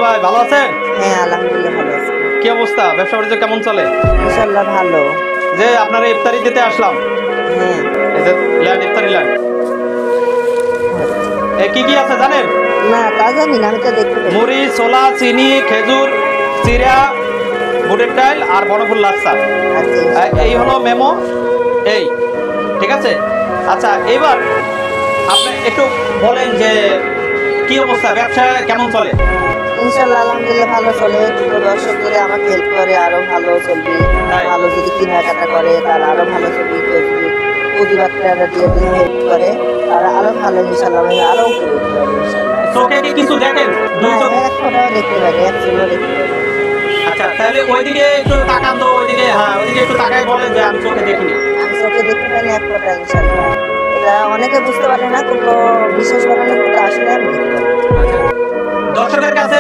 ভাই, ভালো আছেন? হ্যাঁ, আলহামদুলিল্লাহ ভালো আছি। কি অবস্থা, ব্যবসা বাণিজ্য কেমন চলে? ইনশাআল্লাহ ভালো। যে আপনার ইফতারি দিতে আসলাম। হ্যাঁ। এই যে ল্যান্ড, ইফতারি ল্যান্ড। কি কি আছে জানেন? না, তা জানি না, আমি তো দেখতে পাই। মুড়ি, ছোলা, চিনি, খেজুর, চিরা, বুটের ডাল আর বড়ফুল লাচ্ছা। আচ্ছা, ইনশাআল্লাহ। এই হলো মেমো। এই ঠিক আছে। আচ্ছা, এবার আপনি একটু বলেন যে কি অবস্থা, ব্যবসা কেমন চলে? ইনশাআল্লাহ আলহামদুলিল্লাহ ভালো চলে। তো দর্শক যদি আমাকে হেল্প করে আরো ভালো চলবে। তাই? ভালো যদি কেনাকাটা করে তারা আরো ভালো চলবে। কেউ যদি পুঁজিবাত্রারা দিয়ে যদি হেল্প করে তারা আরো ভালো, ইনশাআল্লাহ আমি আরো উপরে উঠতে পারবো ইনশাআল্লাহ। চোখে কি কিছু দেখেন? দুই হ্যাঁ, চোখে? এক ফোঁটাও দেখতে পারি, এক চুলও দেখতে পারি। আচ্ছা, তাহলে ওইদিকে একটু তাকান তো, ওইদিকে, হ্যাঁ ওইদিকে একটু তাকায় বলেন যে আমি চোখে দেখিনি। আমি চোখে দেখতে পাই না এক ফোঁটা ইনশাআল্লাহ। এটা অনেকে বুঝতে পারে না, কিন্তু বিশ্বাস করে না, কিন্তু আসলে আমি দেখতে পাই। আচ্ছা, দর্শকের কাছে